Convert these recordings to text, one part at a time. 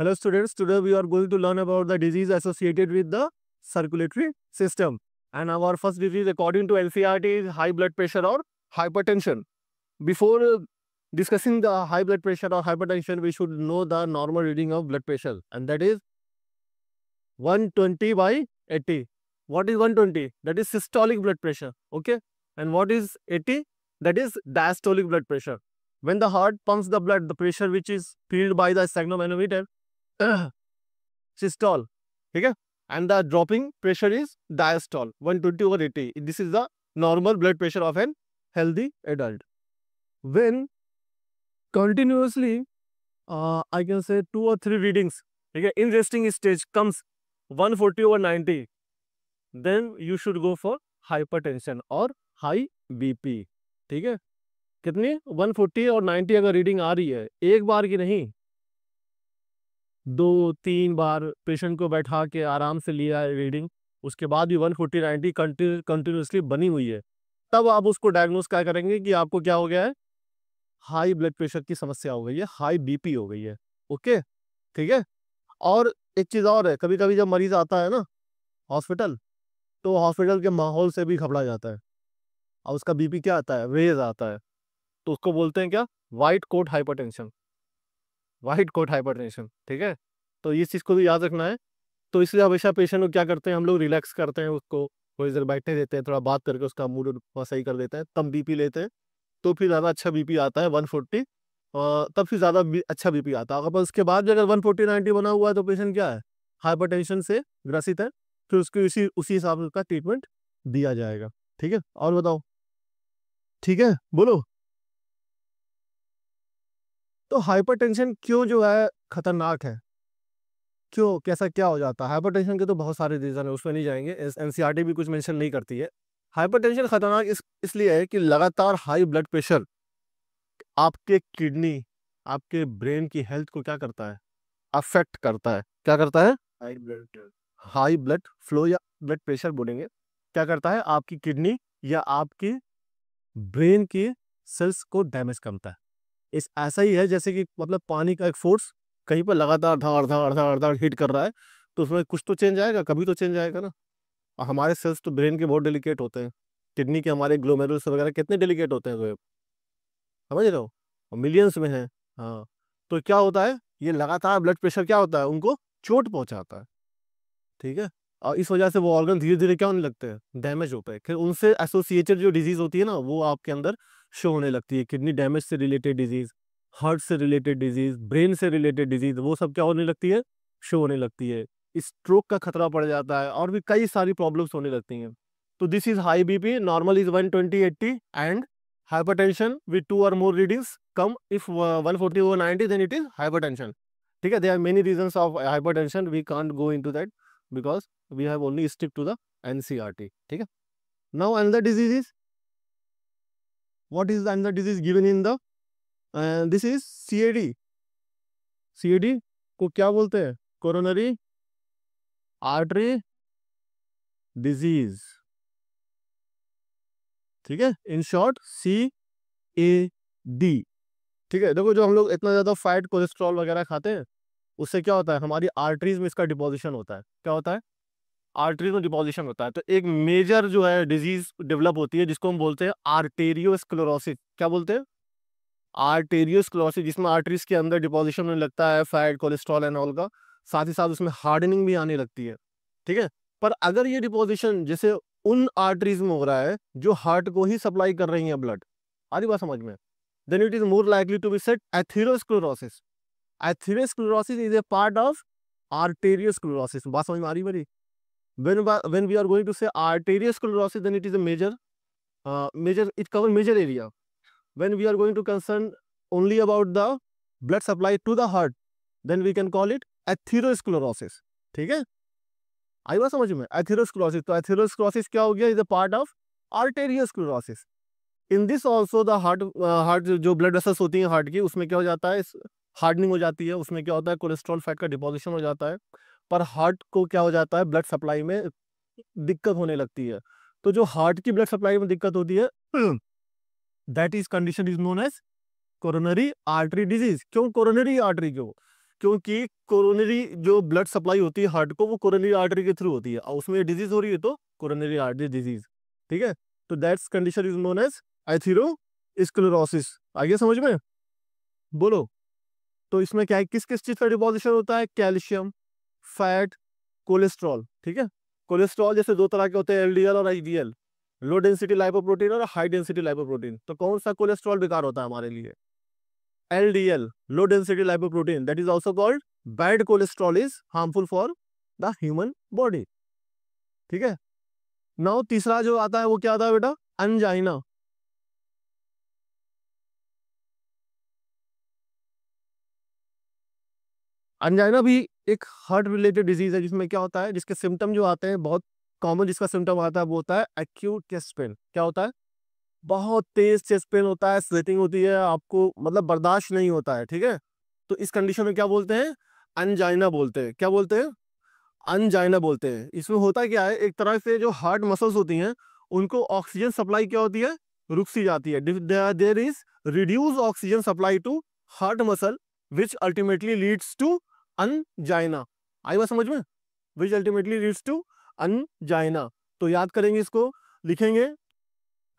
Hello students, today we are going to learn about the disease associated with the circulatory system. And our first disease according to NCERT is high blood pressure or hypertension. Before discussing the high blood pressure or hypertension, we should know the normal reading of blood pressure, and that is 120 by 80. What is 120? That is systolic blood pressure. Okay. And what is 80? That is diastolic blood pressure. When the heart pumps the blood, the pressure which is filled by the stagnomanometer, systole, okay, and the dropping pressure is diastole, 120 over 80. This is the normal blood pressure of an healthy adult. When continuously, I can say 2 or 3 readings, okay, in resting stage comes 140 over 90, then you should go for hypertension or high BP. ठीक है, कितनी 140 और 90 अगर reading आ रही है, एक बार की नहीं, 2-3 बार पेशेंट को बैठा के आराम से लिया है रीडिंग, उसके बाद भी 140-90 कंटिन्यूसली बनी हुई है, तब आप उसको डायग्नोस क्या करेंगे कि आपको क्या हो गया है, हाई ब्लड प्रेशर की समस्या हो गई है, हाई बीपी हो गई है. ओके, ठीक है. और एक चीज़ और है, कभी कभी जब मरीज आता है ना हॉस्पिटल, तो हॉस्पिटल के माहौल से भी घबरा जाता है और उसका बीपी क्या आता है, रेज आता है, तो उसको बोलते हैं क्या, white coat hypertension. White coat hypertension, ठीक है. तो इस चीज़ को भी याद रखना है. तो इसलिए हमेशा पेशेंट को क्या करते हैं, हम लोग रिलैक्स करते हैं, उसको थोड़ी देर बैठने देते हैं, थोड़ा बात करके उसका मूड सही कर देते हैं, तब बीपी लेते हैं, तो फिर ज़्यादा अच्छा बीपी आता है 140, तब फिर ज़्यादा अच्छा बीपी आता है. अगर उसके बाद भी अगर 140-90 बना हुआ है तो पेशेंट क्या है, हाइपरटेंशन से ग्रसित है, फिर उसके उसी हिसाब से उसका ट्रीटमेंट दिया जाएगा. ठीक है, और बताओ. ठीक है, बोलो. तो हाइपरटेंशन क्यों जो है खतरनाक है, क्यों, कैसा क्या हो जाता है. हाइपरटेंशन के तो बहुत सारे रीजन है, उसमें नहीं जाएंगे, एनसीईआरटी भी कुछ मेंशन नहीं करती है. हाइपरटेंशन खतरनाक इसलिए है कि लगातार हाई ब्लड प्रेशर आपके किडनी, आपके ब्रेन की हेल्थ को क्या करता है, अफेक्ट करता है. क्या करता है, हाई ब्लड फ्लो या ब्लड प्रेशर बोलेंगे, क्या करता है, आपकी किडनी या आपकी ब्रेन की सेल्स को डैमेज करता है. इस ऐसा ही है जैसे कि मतलब पानी का एक फोर्स कहीं पर लगातार धाड़ धाड़ धाड़ धाड़ हिट कर रहा है, तो उसमें कुछ तो चेंज आएगा, कभी तो चेंज आएगा ना. और हमारे सेल्स तो ब्रेन के बहुत डेलिकेट होते हैं, किडनी के हमारे ग्लोमेरुल्स वगैरह कितने डेलिकेट होते हैं, तो समझ रहे हो, मिलियंस में है. हाँ, तो क्या होता है, ये लगातार ब्लड प्रेशर क्या होता है, उनको चोट पहुंचाता है. ठीक है, और इस वजह से वो ऑर्गन धीरे धीरे क्या होने लगते हैं, डैमेज होते हैं. फिर उनसे एसोसिएटेड जो डिजीज होती है ना, वो आपके अंदर शो होने लगती है. किडनी डैमेज से रिलेटेड डिजीज, हार्ट से रिलेटेड डिजीज, ब्रेन से रिलेटेड डिजीज, वो सब क्या होने लगती है, शो होने लगती है. स्ट्रोक का खतरा पड़ जाता है, और भी कई सारी प्रॉब्लम्स होने लगती हैं. तो this is high BP, normal is 120/80, and hypertension with 2 or more readings come if 140 over 90, then it is hypertension. ठीक है, there are many reasons of hypertension, we can't go into that because we have only stick to the NCERT. ठीक है. Now another disease is, what is the another disease given in the this is CAD. CAD को क्या बोलते हैं, coronary artery disease. ठीक है, in short CAD. ठीक है, देखो जो हम लोग इतना ज्यादा फैट कोलेस्ट्रॉल वगैरह खाते हैं, उससे क्या होता है, हमारी आर्टरीज में इसका डिपोजिशन होता है. क्या होता है, आर्टरीज में डिपोजिशन होता है. तो एक मेजर जो है डिजीज डेवलप होती है, जिसको हम बोलते हैं आर्टेरियोस्क्लेरोसिस. क्या बोलते हैं, आर्टेरियोस्क्लेरोसिस, जिसमें आर्टरीज के अंदर डिपोजिशन होने लगता है फैट कोलेस्ट्रॉल एंड ऑल का, साथ ही साथ उसमें हार्डनिंग भी आने लगती है. ठीक है, पर अगर ये डिपोजिशन जैसे उन आर्टरीज में हो रहा है जो हार्ट को ही सप्लाई कर रही है ब्लड, आ रही बात समझ में, then it is more likely to be said atherosclerosis. Atherosclerosis is a part of arteriosclerosis. बात समझ में आ रही मेरी. When we are going to say arteriosclerosis, then it is a major, it covers major area. When we are going to concern only about the blood supply to the heart, then we can call it atherosclerosis. ठीक है, आई बात समझ में, atherosclerosis. तो atherosclerosis क्या हो गया, is a part of arteriosclerosis. In this also the heart जो ब्लड वेसल्स होती हैं हार्ट की, उसमें क्या हो जाता है, हार्डनिंग हो जाती है, उसमें क्या होता है, कोलेस्ट्रॉल फैट का डिपोजिशन हो जाता है, पर हार्ट को क्या हो जाता है, ब्लड सप्लाई में दिक्कत होने लगती है. तो जो हार्ट की ब्लड सप्लाई में दिक्कत होती है, that is condition is known as coronary artery disease. क्यों कोरोनरी आर्टरी, क्यों, क्योंकि कोरोनरी जो ब्लड सप्लाई होती है हार्ट को वो कोरोनरी आर्टरी के थ्रू होती है और उसमें डिजीज हो रही है तो कोरोनरी आर्टरी डिजीज, ठीक है। तो that's condition is known as atherosclerosis. आगे समझ में बोलो। तो इसमें क्या है, किस किस चीज का डिपोजिशन होता है, कैल्शियम, फैट, कोलेस्ट्रॉल, ठीक है। कोलेस्ट्रॉल जैसे दो तरह के होते हैं, एलडीएल और एचडीएल, लो डेंसिटी लाइपोप्रोटीन और हाई डेंसिटी लाइपोप्रोटीन। तो कौन सा कोलेस्ट्रॉल बेकार होता है हमारे लिए, LDL, low density lipoprotein, that is also called bad cholesterol, is harmful for the human body, ठीक है। नाउ तीसरा जो आता है वो क्या आता है बेटा, अंजाइना। अंजाइना भी एक हार्ट रिलेटेड डिजीज है जिसमें क्या होता है, जिसके सिम्टम जो आते हैं बहुत कॉमन, जिसका सिम्टम आता है वो होता है एक्यूट चेस्ट पेन। क्या होता है, बहुत तेज चेस्ट पेन होता है, स्वेटिंग होती है, आपको मतलब बर्दाश्त नहीं होता है, ठीक है। तो इस कंडीशन में क्या बोलते हैं, अंजाइना बोलते हैं। क्या बोलते हैं, अंजाइना बोलते हैं। इसमें होता क्या है, एक तरह से जो हार्ट मसल्स होती हैं उनको ऑक्सीजन सप्लाई क्या होती है, रुक सी जाती है। There is reduce oxygen supply to heart muscle which ultimately leads to angina. आई बात समझ में, which ultimately leads to angina. तो याद करेंगे इसको, लिखेंगे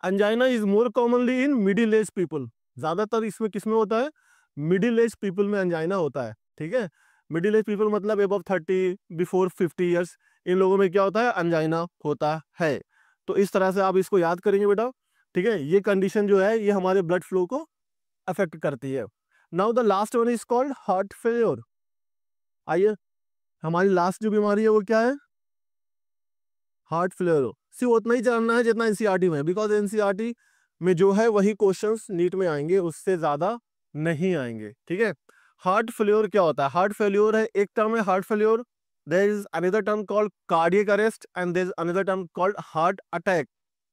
angina is more commonly in middle age people. ज्यादातर इसमें किसमें होता है, मिडिल एज पीपल में अंजाइना होता है, ठीक है। मिडिल एज पीपल मतलब अबव 30 बिफोर 50 ईयर्स, इन लोगों में क्या होता है, अंजाइना होता है। तो इस तरह से आप इसको याद करेंगे बेटा, ठीक है। ये कंडीशन जो है ये हमारे ब्लड फ्लो को अफेक्ट करती है। Now the last one is called heart failure. आइए, हमारी लास्ट जो बीमारी है वो क्या है, हार्ट फेलियर। सिर्फ उतना ही जानना है जितना एनसीईआरटी में है, बिकॉज एनसीईआरटी में जो है वही क्वेश्चंस नीट में आएंगे, उससे ज्यादा नहीं आएंगे, ठीक है। हार्ट फेलियर क्या होता है, हार्ट फेलियर है एक टर्म है heart failure, there is another term called cardiac arrest and there is another term called heart attack.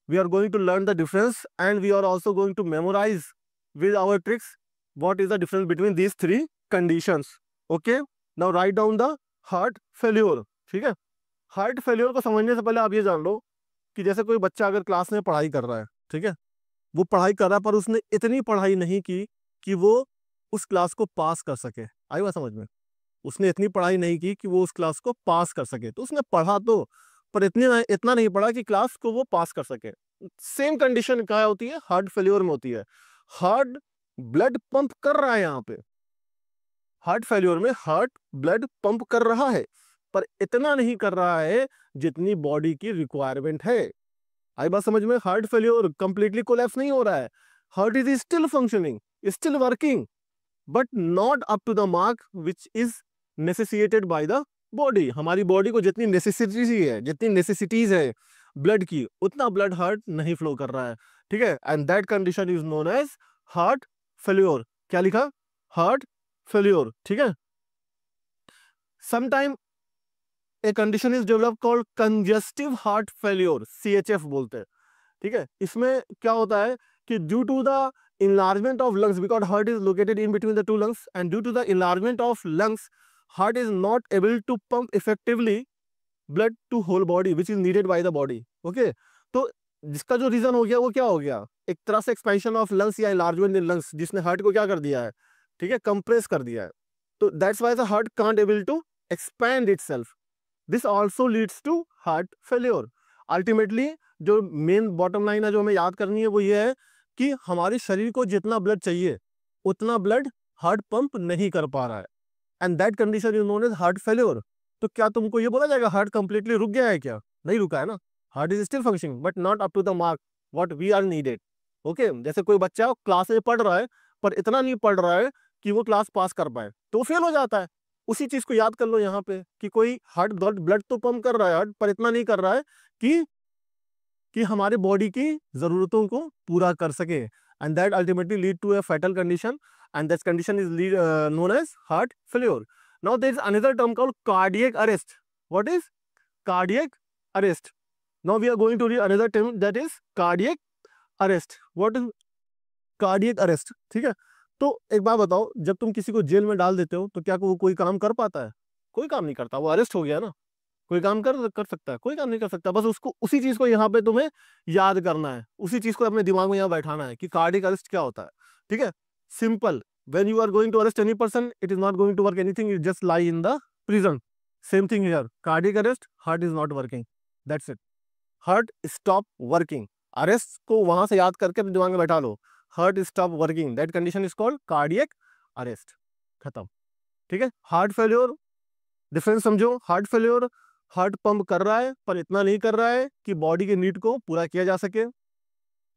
We are going to learn the difference and we are also going to memorise with our tricks what is the difference between these three conditions. Okay, now write down the heart failure, ठीक है। Heart failure को समझने से पहले आप ये जान लो कि जैसे कोई बच्चा अगर क्लास में पढ़ाई कर रहा है, ठीक है, वो पढ़ाई कर रहा है पर उसने इतनी पढ़ाई नहीं की कि वो उस क्लास को पास कर सके। आई बात समझ में, उसने इतनी पढ़ाई नहीं की कि वो उस क्लास को पास कर सके। तो उसने पढ़ा तो, पर इतना नहीं पढ़ा कि क्लास को वो पास कर सके। सेम कंडीशन क्या होती है, हार्ट फेलियर में होती है। हार्ट ब्लड पंप कर रहा है, यहाँ पे हार्ट फेलियर में हार्ट ब्लड पंप कर रहा है पर इतना नहीं कर रहा है जितनी बॉडी की रिक्वायरमेंट है। आई बात समझ में, हार्ट फेलियर कंप्लीटली कोलैप्स नहीं हो रहा है, heart is still functioning, still working, but not up to the mark which is necessitated by the body. हमारी बॉडी को जितनी नेसेसिटी है, जितनी नेसेसिटीज है ब्लड की, उतना ब्लड हार्ट नहीं फ्लो कर रहा है, ठीक है। And that condition is known as heart failure. क्या लिखा, हार्ट फेलियर, ठीक है। Sometime a condition is develop called congestive heart failure, CHF बोलते हैं, ठीक है। इसमें क्या होता है कि due to the enlargement of lungs, because heart is located in between the two lungs, and due to the enlargement of lungs, heart is not able to pump effectively blood to whole body which is needed by the body. Okay, तो जिसका जो reason हो गया वो क्या हो गया, एक तरह से एक्सपेंशन ऑफ लंग्स या enlargement in lungs, जिसने हार्ट को क्या कर दिया है, ठीक है, कंप्रेस कर दिया है। तो that's why the heart can't able to expand itself. This also leads to heart failure. Ultimately जो मेन बॉटम लाइन है जो हमें याद करनी है वो ये है कि हमारे शरीर को जितना ब्लड चाहिए उतना ब्लड हार्ट पंप नहीं कर पा रहा है, and that condition is known as heart failure. तो क्या तुमको ये बोला जाएगा हार्ट कंप्लीटली रुक गया है, क्या नहीं रुका है ना, heart is still functioning but not up to the mark what we are needed. Okay, जैसे कोई बच्चा क्लास में पढ़ रहा है पर इतना नहीं पढ़ रहा है कि वो क्लास पास कर पाए तो फेल हो जाता है। उसी चीज को याद कर लो यहाँ पे कि कोई हार्ट ब्लड तो पंप कर रहा है पर इतना नहीं कर रहा है कि हमारे बॉडी की जरूरतों को पूरा कर सके, and that ultimately lead to a fatal condition, and that condition is known as heart failure. Now there is another term called cardiac arrest. What is cardiac arrest? Now we are going to read another term that is cardiac arrest. What is cardiac arrest, ठीक है। तो एक बात बताओ, जब तुम किसी को जेल में डाल देते हो तो क्या वो कोई काम कर पाता है? कोई काम नहीं करता, वो अरेस्ट हो गया ना। कोई काम कर सकता है? कोई काम नहीं कर सकता। बस उसको उसी चीज को यहाँ पे तुम्हें याद करना है, उसी चीज को अपने दिमाग में यहाँ बैठाना है कि कार्डियक अरेस्ट क्या होता है, ठीक है। Simple, When you are going to arrest any person, it is not going to work anything. You just lie in the prison. Same thing here. Cardiac arrest, heart is not working. That's it. Heart stop working. Arrest को वहां से याद करके अपने दिमाग में बैठा लो. Heart stop working. That condition is called cardiac arrest. खत्म. ठीक है. हार्ट फेल्योर, डिफरेंस समझो. हार्ट फेल्योर, हार्ट पंप कर रहा है पर इतना नहीं कर रहा है कि बॉडी के नीड को पूरा किया जा सके.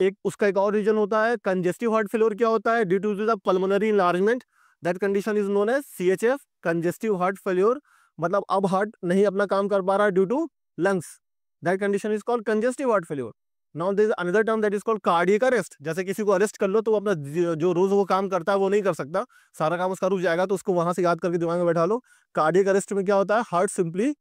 एक उसका एक और रीजन होता है कंजेस्टिव हार्ट फेल्योर. क्या होता है? Due to the pulmonary enlargement. That condition is known as CHF, congestive heart failure. मतलब अब हार्ट नहीं अपना काम कर पा रहा due to lungs. That condition is called congestive heart failure. Now there is another term that is called cardiac arrest. जैसे किसी को अरेस्ट कर लो तो अपना जो रोज वो काम करता है वो नहीं कर सकता, सारा काम उसका रुक जाएगा, तो उसको वहां से याद करके दिमाग में बैठा लो. कार्डियक अरेस्ट में क्या होता है? हार्ट सिंपली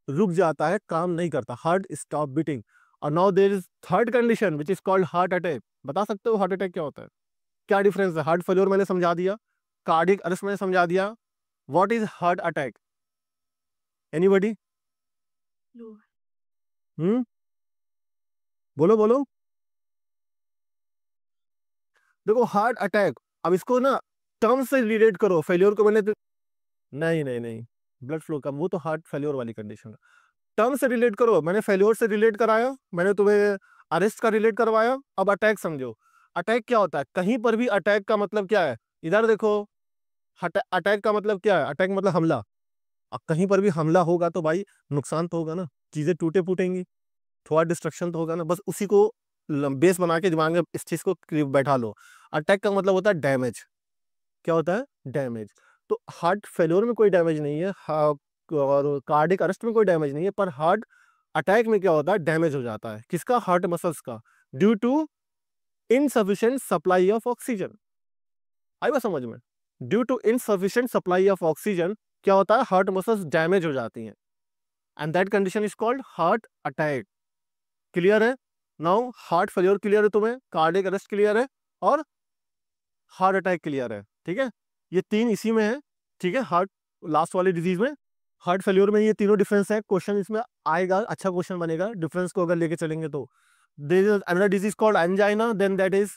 रुक जाता है, काम नहीं करता, हार्ट स्टॉप बीटिंग. और now there is third condition which is called heart attack. बता सकते हो हार्ट अटैक क्या होता है? क्या डिफरेंस है? हार्ट फेल्योर मैंने समझा दिया, कार्डियक अरेस्ट मैंने समझा दिया. What is heart attack? Anybody? बोलो बोलो. देखो हार्ट अटैक, अब इसको ना टर्म से रिलेट करो. फेल्योर को मैंने नहीं ब्लड फ्लो कम, वो तो हार्ट फेल्योर वाली कंडीशन है. टर्म से रिलेट करो. मैंने फेल्योर से रिलेट कराया, मैंने तुम्हें अरेस्ट का रिलेट करवाया. अब अटैक समझो. अटैक क्या होता है? कहीं पर भी अटैक का मतलब क्या है? इधर देखो, अटैक का मतलब क्या है? अटैक मतलब हमला. अब कहीं पर भी हमला होगा तो भाई नुकसान तो होगा ना, चीजें टूटे फूटेंगी, थोड़ा डिस्ट्रक्शन तो होगा ना. बस उसी को बेस बना के दिमाग में इस चीज को बैठा लो. अटैक का मतलब होता है डैमेज. क्या होता है? डैमेज. तो हार्ट फेल्योर में कोई डैमेज नहीं है और कार्डियक अरेस्ट में कोई डैमेज नहीं है, पर हार्ट अटैक में क्या होता है? डैमेज हो जाता है. किसका? हार्ट मसल्स का, due to insufficient supply of oxygen. आई बात समझ में? Due to insufficient supply of oxygen क्या होता है? हार्ट मसल्स डैमेज हो जाती हैं, and that condition is called heart attack. Clear है? नाउ हार्ट फेल्योर क्लियर है तुम्हें, कार्डियक अरेस्ट क्लियर है, और हार्ट अटैक क्लियर है. ठीक है, ये तीन इसी में है. ठीक है, हार्ट लास्ट वाली डिजीज में, हार्ट फेल्योर में ये तीनों डिफरेंस है. क्वेश्चन इसमें आएगा, अच्छा क्वेश्चन बनेगा डिफरेंस को अगर लेके चलेंगे तो. There is another disease called angina, then that is